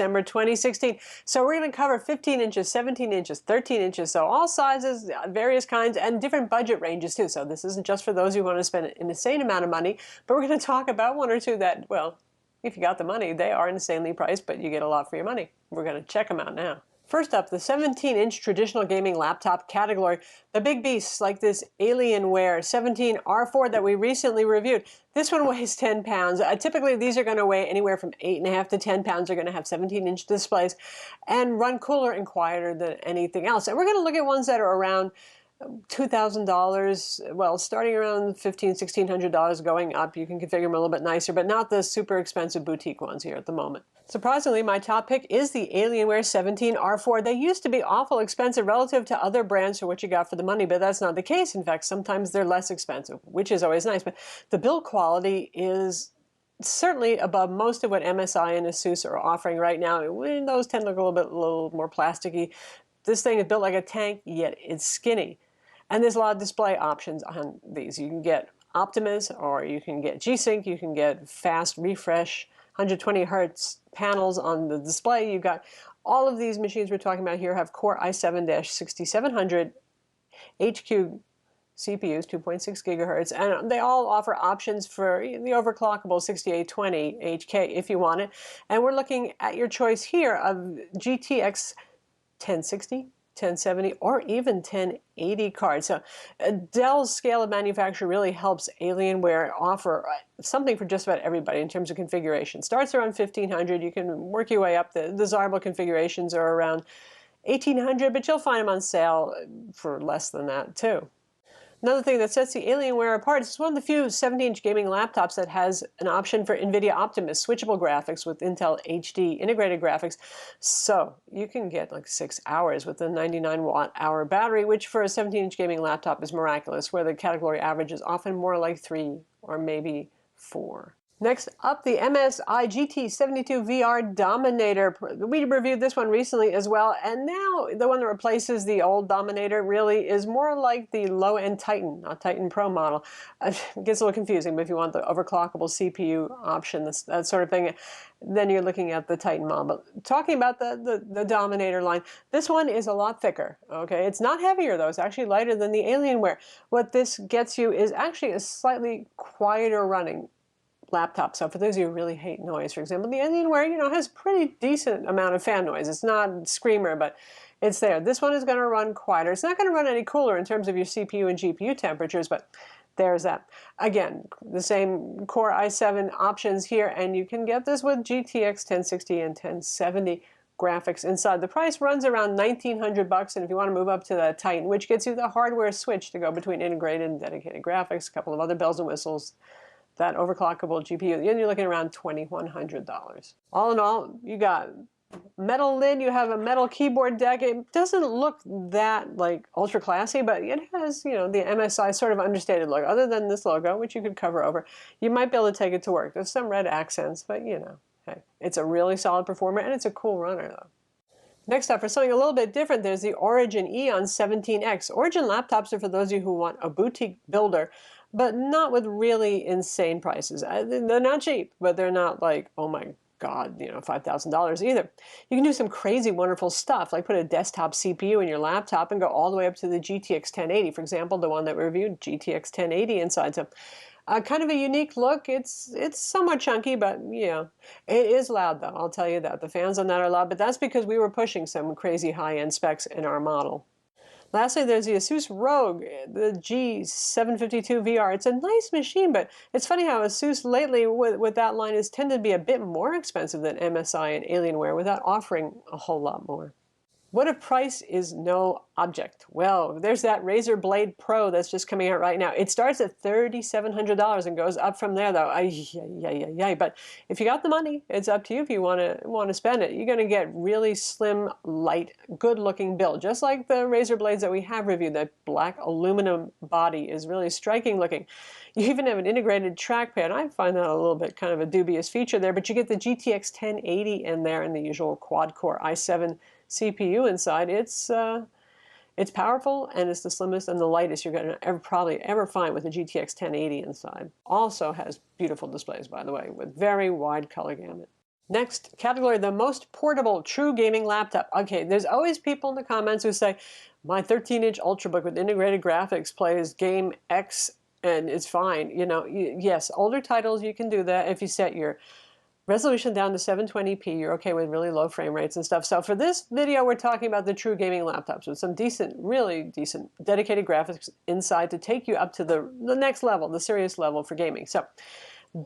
December 2016. So we're going to cover 15 inches, 17 inches, 13 inches, so all sizes, various kinds, and different budget ranges too. So this isn't just for those who want to spend an insane amount of money, but we're going to talk about one or two that, well, if you got the money, they are insanely priced, but you get a lot for your money. We're going to check them out now. First up, the 17-inch traditional gaming laptop category. The big beasts like this Alienware 17R4 that we recently reviewed. This one weighs 10 pounds. Typically, these are going to weigh anywhere from 8.5 to 10 pounds. They're going to have 17-inch displays and run cooler and quieter than anything else. And we're going to look at ones that are around $2,000, well, starting around $1,500, $1,600 going up. You can configure them a little bit nicer, but not the super expensive boutique ones here at the moment. Surprisingly, my top pick is the Alienware 17R4. They used to be awful expensive relative to other brands for what you got for the money, but that's not the case. In fact, sometimes they're less expensive, which is always nice. But the build quality is certainly above most of what MSI and ASUS are offering right now. Those tend to look a little more plasticky. This thing is built like a tank, yet it's skinny. And there's a lot of display options on these. You can get Optimus, or you can get G-Sync, you can get fast refresh, 120 hertz panels on the display. You've got all of these machines we're talking about here have Core i7-6700 HQ CPUs, 2.6 gigahertz, and they all offer options for the overclockable 6820 HK if you want it. And we're looking at your choice here of GTX 1060, 1070, or even 1080 cards. So Dell's scale of manufacture really helps Alienware offer something for just about everybody in terms of configuration. Starts around 1,500. You can work your way up. The desirable configurations are around 1,800, but you'll find them on sale for less than that too. Another thing that sets the Alienware apart is it's one of the few 17-inch gaming laptops that has an option for NVIDIA Optimus switchable graphics with Intel HD integrated graphics. So you can get like 6 hours with a 99-watt-hour battery, which for a 17-inch gaming laptop is miraculous, where the category average is often more like 3 or maybe 4. Next up, the MSI GT72 VR Dominator. We reviewed this one recently as well, and now the one that replaces the old Dominator really is more like the low-end Titan, not Titan Pro model. It gets a little confusing, but if you want the overclockable CPU option, that sort of thing, then you're looking at the Titan model. But talking about the Dominator line, this one is a lot thicker, okay? It's not heavier, though. It's actually lighter than the Alienware. What this gets you is actually a slightly quieter running laptop. So for those of you who really hate noise, for example, the Alienware, has pretty decent amount of fan noise. It's not screamer, but it's there. This one is going to run quieter. It's not going to run any cooler in terms of your CPU and GPU temperatures, but there's that. Again, the same Core i7 options here, and you can get this with GTX 1060 and 1070 graphics inside. The price runs around $1,900, and if you want to move up to the Titan, which gets you the hardware switch to go between integrated and dedicated graphics, a couple of other bells and whistles, that overclockable GPU, you're looking around $2,100. All in all, you got metal lid, you have a metal keyboard deck. It doesn't look that like ultra classy, but it has, the MSI sort of understated look. Other than this logo, which you could cover over, you might be able to take it to work. There's some red accents, but hey, it's a really solid performer, and it's a cool runner though. Next up, for something a little bit different, there's the Origin Eon 17X. Origin laptops are for those of you who want a boutique builder, but not with really insane prices. They're not cheap, but they're not like, oh my God, $5,000 either. You can do some crazy, wonderful stuff, like put a desktop CPU in your laptop and go all the way up to the GTX 1080, for example, the one that we reviewed, GTX 1080 inside. So kind of a unique look. It's somewhat chunky, but it is loud though. I'll tell you that. The fans on that are loud, but that's because we were pushing some crazy high-end specs in our model. Lastly, there's the ASUS ROG, the G752 VR. It's a nice machine, but it's funny how ASUS lately with that line has tended to be a bit more expensive than MSI and Alienware without offering a whole lot more. What if price is no object? Well, there's that Razer Blade Pro that's just coming out right now. It starts at $3,700 and goes up from there, though. But if you got the money, it's up to you if you want to spend it. You're going to get really slim, light, good-looking build, just like the Razer blades that we have reviewed. That black aluminum body is really striking looking. You even have an integrated trackpad. I find that a little bit kind of a dubious feature there, but you get the GTX 1080 in there and the usual quad-core i7 CPU inside. It's powerful, and it's the slimmest and the lightest you're going to probably ever find with a GTX 1080 inside. Also has beautiful displays, by the way, with very wide color gamut. Next category, the most portable true gaming laptop. Okay, there's always people in the comments who say, my 13-inch Ultrabook with integrated graphics plays game X and it's fine. You know, yes, older titles, you can do that if you set your resolution down to 720p, you're okay with really low frame rates and stuff. So for this video, we're talking about the true gaming laptops with some decent, really decent dedicated graphics inside to take you up to the next level, the serious level for gaming. So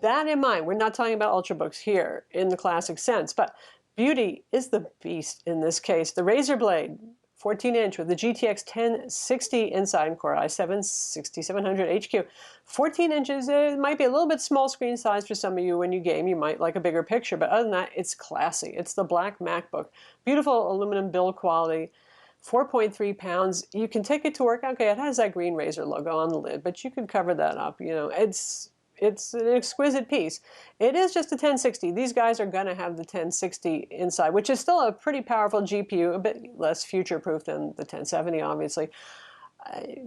that in mind, we're not talking about Ultrabooks here in the classic sense, but beauty is the beast in this case. The Razer Blade 14-inch with the GTX 1060 inside and Core i7 6700 HQ. 14 inches, it might be a little bit small screen size for some of you when you game. You might like a bigger picture, but other than that, it's classy. It's the black MacBook. Beautiful aluminum build quality. 4.3 pounds. You can take it to work. Okay, it has that green Razer logo on the lid, but you could cover that up. You know, it's an exquisite piece. It is just a 1060. These guys are going to have the 1060 inside, which is still a pretty powerful GPU, a bit less future-proof than the 1070, obviously.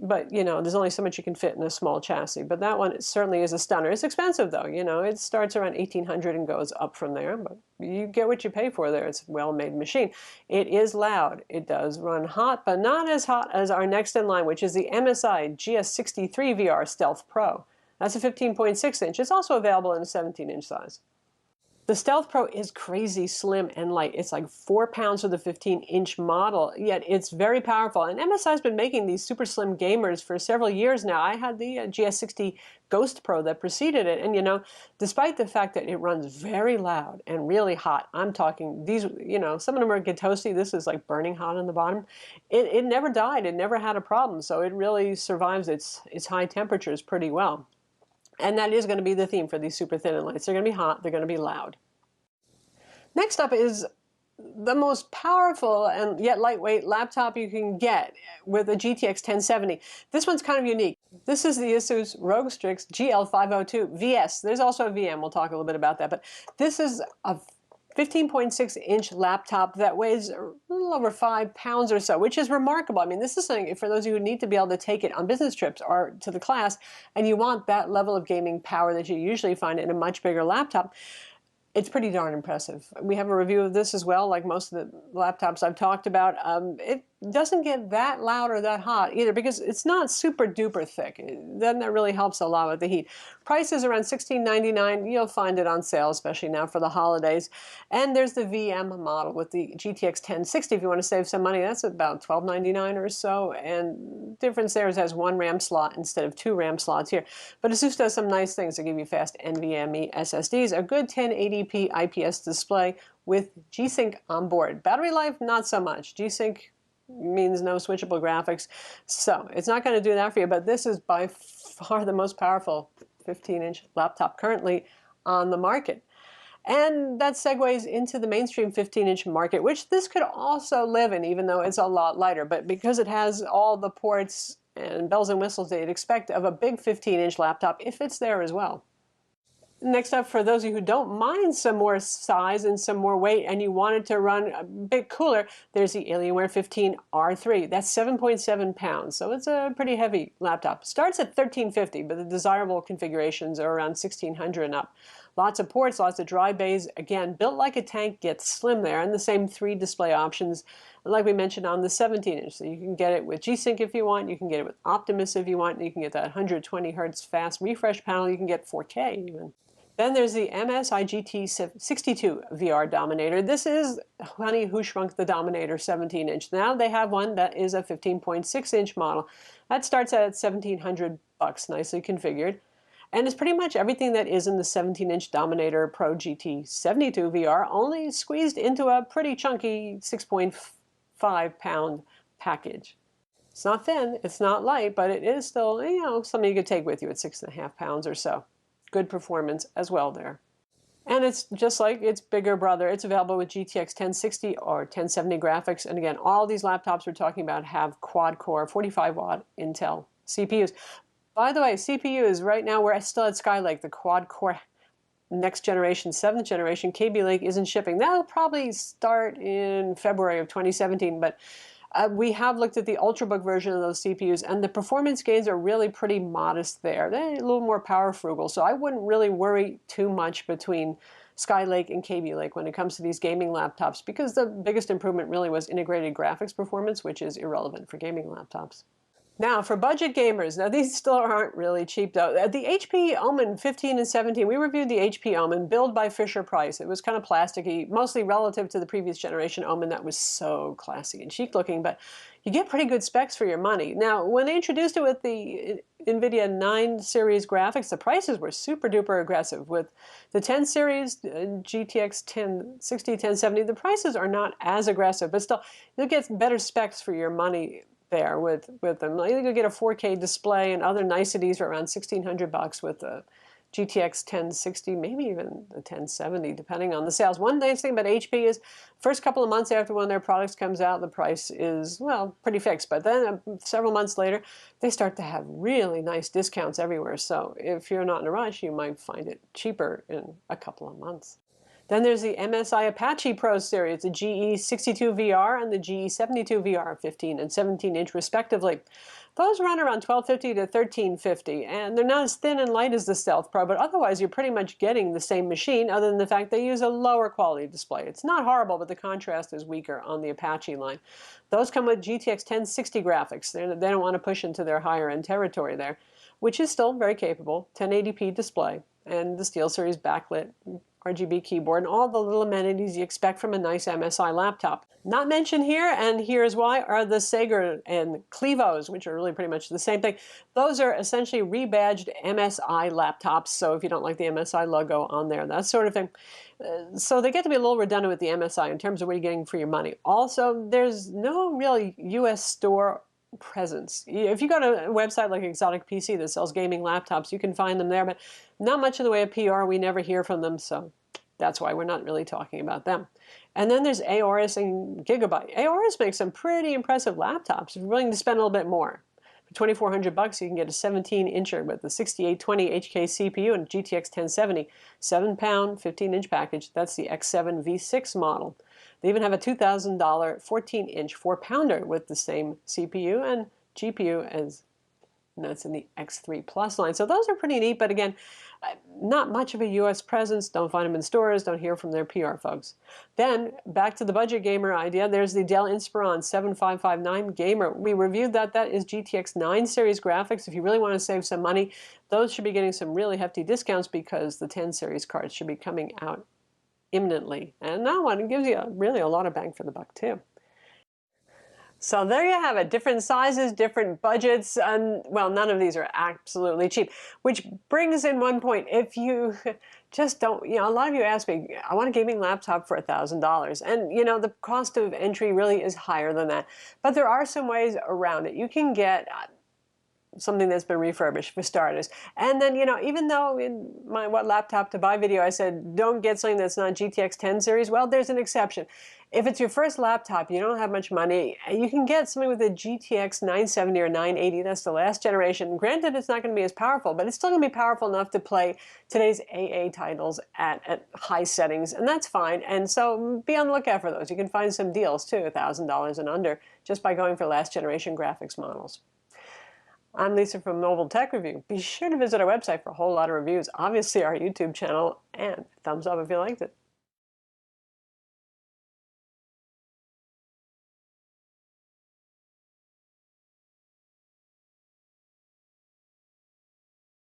But, you know, there's only so much you can fit in a small chassis. But that one certainly is a stunner. It's expensive, though. You know, it starts around $1,800 and goes up from there. But you get what you pay for there. It's a well-made machine. It is loud. It does run hot, but not as hot as our next in line, which is the MSI GS63 VR Stealth Pro. That's a 15.6 inch. It's also available in a 17-inch size. The Stealth Pro is crazy slim and light. It's like 4 pounds for the 15-inch model, yet it's very powerful. And MSI's been making these super slim gamers for several years now. I had the GS60 Ghost Pro that preceded it. And, you know, despite the fact that it runs very loud and really hot, I'm talking these, you know, some of them are get toasty. This is like burning hot on the bottom. It never died. It never had a problem. So it really survives its high temperatures pretty well. And that is going to be the theme for these super thin and lights. They're going to be hot. They're going to be loud. Next up is the most powerful and yet lightweight laptop you can get with a GTX 1070. This one's kind of unique. This is the Asus ROG Strix GL502 VS. There's also a VM. We'll talk a little bit about that. But this is a 15.6-inch laptop that weighs a little over 5 pounds or so, which is remarkable. I mean, this is something for those of you who need to be able to take it on business trips or to the class, and you want that level of gaming power that you usually find in a much bigger laptop. It's pretty darn impressive. We have a review of this as well, like most of the laptops I've talked about. It doesn't get that loud or that hot either because it's not super duper thick. Then that really helps a lot with the heat. Price is around $16.99. You'll find it on sale, especially now for the holidays. And there's the VM model with the GTX 1060. If you want to save some money, that's about $12.99 or so. And difference there is it has 1 RAM slot instead of 2 RAM slots here. But Asus does some nice things to give you fast NVMe SSDs, a good 1080p IPS display with G-Sync on board. Battery life, not so much. G-Sync means no switchable graphics. So it's not going to do that for you, but this is by far the most powerful 15-inch laptop currently on the market. And that segues into the mainstream 15-inch market, which this could also live in, even though it's a lot lighter. But because it has all the ports and bells and whistles that you'd expect of a big 15-inch laptop, it fits there as well. Next up, for those of you who don't mind some more size and some more weight and you want it to run a bit cooler, there's the Alienware 15 R3. That's 7.7 pounds, so it's a pretty heavy laptop. Starts at $1,350, but the desirable configurations are around $1,600 and up. Lots of ports, lots of dry bays. Again, built like a tank, gets slim there, and the same 3 display options like we mentioned on the 17-inch. So you can get it with G-Sync if you want, you can get it with Optimus if you want, you can get that 120 hertz fast refresh panel, you can get 4K even. Then there's the MSI GT62 VR Dominator. This is Honey Who Shrunk the Dominator 17-inch. Now they have one that is a 15.6-inch model. That starts at $1,700, nicely configured. And it's pretty much everything that is in the 17-inch Dominator Pro GT72 VR, only squeezed into a pretty chunky 6.5-pound package. It's not thin, it's not light, but it is still, you know, something you could take with you at 6.5 pounds or so. Good performance as well there. And it's just like its bigger brother. It's available with GTX 1060 or 1070 graphics. And again, all these laptops we're talking about have quad-core 45-watt Intel CPUs. By the way, CPUs, right now we're still at Skylake, the quad-core next generation, 7th generation. Kaby Lake isn't shipping. That'll probably start in February of 2017, but we have looked at the Ultrabook version of those CPUs, and the performance gains are really pretty modest there. They're a little more power frugal, so I wouldn't really worry too much between Skylake and Kaby Lake when it comes to these gaming laptops, because the biggest improvement really was integrated graphics performance, which is irrelevant for gaming laptops. Now, for budget gamers, now these still aren't really cheap though. The HP Omen 15 and 17, we reviewed the HP Omen, built by Fisher-Price. It was kind of plasticky, mostly relative to the previous generation Omen that was so classy and chic looking, but you get pretty good specs for your money. Now, when they introduced it with the NVIDIA 9 series graphics, the prices were super duper aggressive. With the 10 series, GTX 1060, 1070, the prices are not as aggressive, but still, you'll get better specs for your money there with them. You can get a 4K display and other niceties for around $1,600 with the GTX 1060, maybe even the 1070, depending on the sales. One nice thing about HP is first couple of months after one of their products comes out, the price is, well, pretty fixed. But then several months later, they start to have really nice discounts everywhere. So if you're not in a rush, you might find it cheaper in a couple of months. Then there's the MSI Apache Pro series, the GE62VR and the GE72VR 15 and 17-inch respectively. Those run around $1,250 to $1,350, and they're not as thin and light as the Stealth Pro, but otherwise you're pretty much getting the same machine, other than the fact they use a lower quality display. It's not horrible, but the contrast is weaker on the Apache line. Those come with GTX 1060 graphics. They don't want to push into their higher-end territory there, which is still very capable, 1080p display, and the SteelSeries backlit RGB keyboard, and all the little amenities you expect from a nice MSI laptop. Not mentioned here, and here's why, are the Sager and Clevos, which are really pretty much the same thing. Those are essentially rebadged MSI laptops, so if you don't like the MSI logo on there, that sort of thing. So they get to be a little redundant with the MSI in terms of what you're getting for your money. Also, there's no real US store presence. If you go to a website like Exotic PC that sells gaming laptops, you can find them there, but not much in the way of PR. We never hear from them, so that's why we're not really talking about them. And then there's Aorus and Gigabyte. Aorus makes some pretty impressive laptops if you're willing to spend a little bit more. For $2,400, you can get a 17-incher with the 6820 HK CPU and GTX 1070, 7-pound, 15-inch package. That's the X7 V6 model. They even have a $2,000 14-inch 4-pounder with the same CPU and GPU as, and that's in the X3 Plus line. So those are pretty neat, but again, not much of a US presence. Don't find them in stores, don't hear from their PR folks. Then, back to the budget gamer idea, there's the Dell Inspiron 7559 Gamer. We reviewed that. That is GTX 9 series graphics. If you really want to save some money, those should be getting some really hefty discounts because the 10 series cards should be coming out imminently. And that one gives you really a lot of bang for the buck too. So there you have it, different sizes, different budgets, and well, none of these are absolutely cheap, which brings in one point. If you just don't, a lot of you ask me, I want a gaming laptop for $1,000, and the cost of entry really is higher than that, but there are some ways around it. You can get something that's been refurbished for starters. And then, even though in my What Laptop to Buy video I said don't get something that's not GTX 10 series, well, there's an exception. If it's your first laptop, you don't have much money, you can get something with a GTX 970 or 980, that's the last generation. Granted, it's not going to be as powerful, but it's still going to be powerful enough to play today's AA titles at high settings, and that's fine. And so be on the lookout for those. You can find some deals too, $1,000 and under, just by going for last generation graphics models. I'm Lisa from Mobile Tech Review. Be sure to visit our website for a whole lot of reviews, obviously our YouTube channel, and thumbs up if you liked it.